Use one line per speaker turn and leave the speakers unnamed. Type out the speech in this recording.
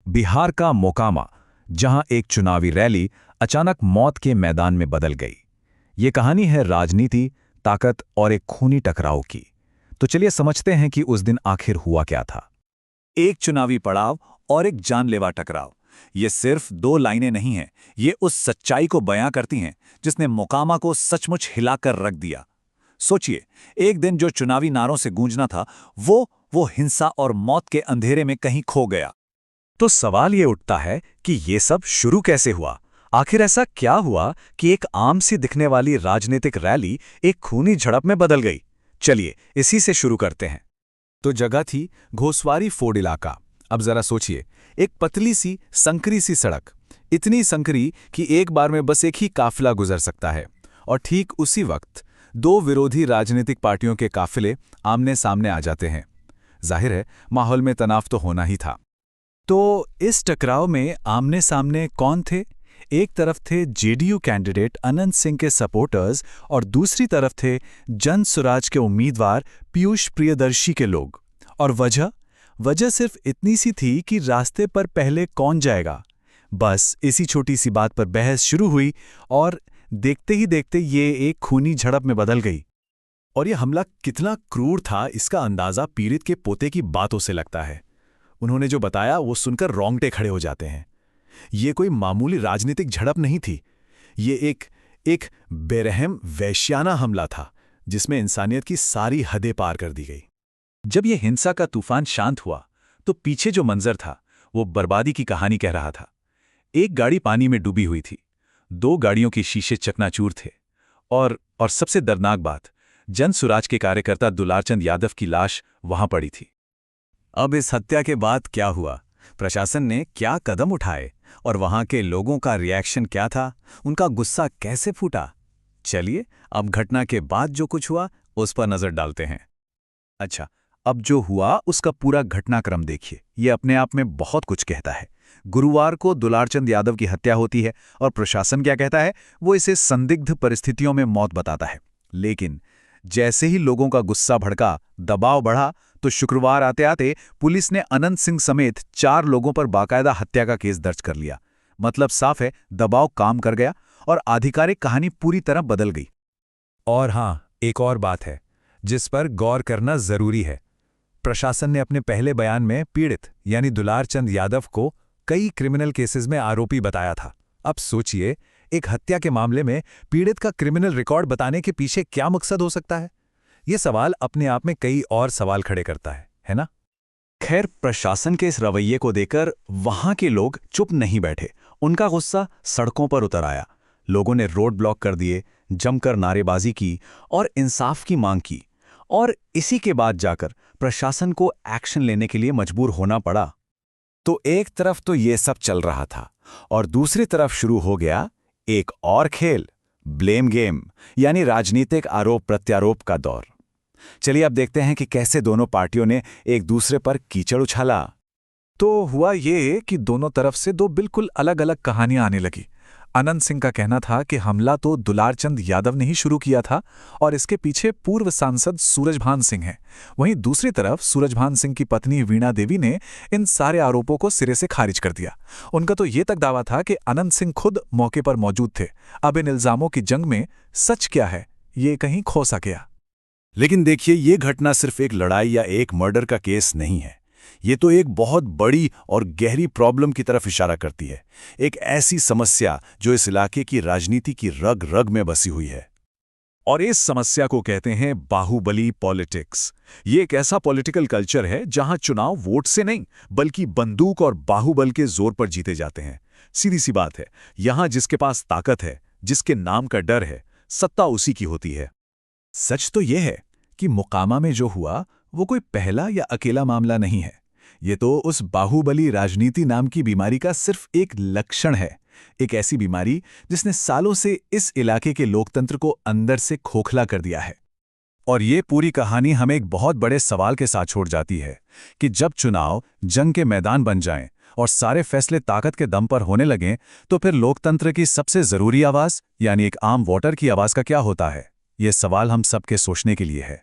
बिहार का मोकामा, जहां एक चुनावी रैली अचानक मौत के मैदान में बदल गई। ये कहानी है राजनीति, ताकत और एक खूनी टकराव की। तो चलिए समझते हैं कि उस दिन आखिर हुआ क्या था।
एक चुनावी पड़ाव और एक जानलेवा टकराव। ये सिर्फ दो लाइनें नहीं हैं, ये उस सच्चाई को बयां करती हैं जिसने मोकामा को सचमुच हिलाकर रख दिया। सोचिए, एक दिन जो चुनावी नारों से गूंजना था, वो हिंसा और मौत के अंधेरे में कहीं खो गया।
तो सवाल ये उठता है कि ये सब शुरू कैसे हुआ? आखिर ऐसा क्या हुआ कि एक आम सी दिखने वाली राजनीतिक रैली एक खूनी झड़प में बदल गई? चलिए इसी से शुरू करते हैं। तो जगह थी घोसवारी फोर्ड इलाका। अब जरा सोचिए, एक पतली सी संकरी सी सड़क, इतनी संकरी कि एक बार में बस एक ही काफिला गुजर सकता है। और ठीक उसी वक्त दो विरोधी राजनीतिक पार्टियों के काफिले आमने सामने आ जाते हैं। जाहिर है माहौल में तनाव तो होना ही था। तो इस टकराव में आमने सामने कौन थे? एक तरफ थे जेडीयू कैंडिडेट अनंत सिंह के सपोर्टर्स और दूसरी तरफ थे जन स्वराज के उम्मीदवार पीयूष प्रियदर्शी के लोग। और वजह सिर्फ इतनी सी थी कि रास्ते पर पहले कौन जाएगा। बस इसी छोटी सी बात पर बहस शुरू हुई और देखते ही देखते ये एक खूनी झड़प में बदल गई। और यह हमला कितना क्रूर था, इसका अंदाजा पीड़ित के पोते की बातों से लगता है। उन्होंने जो बताया वो सुनकर रोंगटे खड़े हो जाते हैं। ये कोई मामूली राजनीतिक झड़प नहीं थी, ये एक बेरहम वैश्याना हमला था जिसमें इंसानियत की सारी हदें पार कर दी गई। जब ये हिंसा का तूफान शांत हुआ तो पीछे जो मंजर था वो बर्बादी की कहानी कह रहा था। एक गाड़ी पानी में डूबी हुई थी, दो गाड़ियों के शीशे चकनाचूर थे और सबसे दर्दनाक बात, जन स्वराज के कार्यकर्ता दुलारचंद यादव की लाश वहां पड़ी थी। अब इस हत्या के बाद क्या हुआ? प्रशासन ने क्या कदम उठाए और वहां के लोगों का रिएक्शन क्या था? उनका गुस्सा कैसे फूटा? चलिए अब घटना के बाद जो कुछ हुआ उस पर नजर डालते हैं। अच्छा, अब जो हुआ उसका पूरा घटनाक्रम देखिए। ये अपने आप में बहुत कुछ कहता है। गुरुवार को दुलारचंद यादव की हत्या होती है और प्रशासन क्या कहता है? वो इसे संदिग्ध परिस्थितियों में मौत बताता है। लेकिन जैसे ही लोगों का गुस्सा भड़का, दबाव बढ़ा, तो शुक्रवार आते आते पुलिस ने अनंत सिंह समेत 4 लोगों पर बाकायदा हत्या का केस दर्ज कर लिया। मतलब साफ है, दबाव काम कर गया और आधिकारिक कहानी पूरी तरह बदल गई। और हां, एक और बात है जिस पर गौर करना जरूरी है। प्रशासन ने अपने पहले बयान में पीड़ित यानी दुलारचंद यादव को कई क्रिमिनल केसेस में आरोपी बताया था। अब सोचिए, एक हत्या के मामले में पीड़ित का क्रिमिनल रिकॉर्ड बताने के पीछे क्या मकसद हो सकता है? ये सवाल अपने आप में कई और सवाल खड़े करता है ना? खैर, प्रशासन के इस रवैये को देखकर वहां के लोग चुप नहीं बैठे। उनका गुस्सा सड़कों पर उतर आया। लोगों ने रोड ब्लॉक कर दिए, जमकर नारेबाजी की और इंसाफ की मांग की। और इसी के बाद जाकर प्रशासन को एक्शन लेने के लिए मजबूर होना पड़ा। तो एक तरफ तो ये सब चल रहा था और दूसरी तरफ शुरू हो गया एक और खेल, ब्लेम गेम, यानी राजनीतिक आरोप प्रत्यारोप का दौर। चलिए अब देखते हैं कि कैसे दोनों पार्टियों ने एक दूसरे पर कीचड़ उछाला। तो हुआ ये कि दोनों तरफ से दो बिल्कुल अलग अलग कहानियां आने लगी। अनंत सिंह का कहना था कि हमला तो दुलारचंद यादव ने ही शुरू किया था और इसके पीछे पूर्व सांसद सूरजभान सिंह हैं। वहीं दूसरी तरफ सूरजभान सिंह की पत्नी वीणा देवी ने इन सारे आरोपों को सिरे से खारिज कर दिया। उनका तो ये तक दावा था कि अनंत सिंह खुद मौके पर मौजूद थे। अब इन इल्जामों की जंग में सच क्या है, ये कहीं खो सा गया। लेकिन देखिए, ये घटना सिर्फ एक लड़ाई या एक मर्डर का केस नहीं है। ये तो एक बहुत बड़ी और गहरी प्रॉब्लम की तरफ इशारा करती है। एक ऐसी समस्या जो इस इलाके की राजनीति की रग रग में बसी हुई है। और इस समस्या को कहते हैं बाहुबली पॉलिटिक्स। ये एक ऐसा पॉलिटिकल कल्चर है जहां चुनाव वोट से नहीं बल्कि बंदूक और बाहुबल के जोर पर जीते जाते हैं। सीधी सी बात है, यहां जिसके पास ताकत है, जिसके नाम का डर है, सत्ता उसी की होती है। सच तो यह है कि मोकामा में जो हुआ वो कोई पहला या अकेला मामला नहीं है। ये तो उस बाहुबली राजनीति नाम की बीमारी का सिर्फ एक लक्षण है। एक ऐसी बीमारी जिसने सालों से इस इलाके के लोकतंत्र को अंदर से खोखला कर दिया है। और ये पूरी कहानी हमें एक बहुत बड़े सवाल के साथ छोड़ जाती है कि जब चुनाव जंग के मैदान बन जाएं और सारे फैसले ताकत के दम पर होने लगें, तो फिर लोकतंत्र की सबसे जरूरी आवाज यानी एक आम वोटर की आवाज का क्या होता है? ये सवाल हम सबके सोचने के लिए है।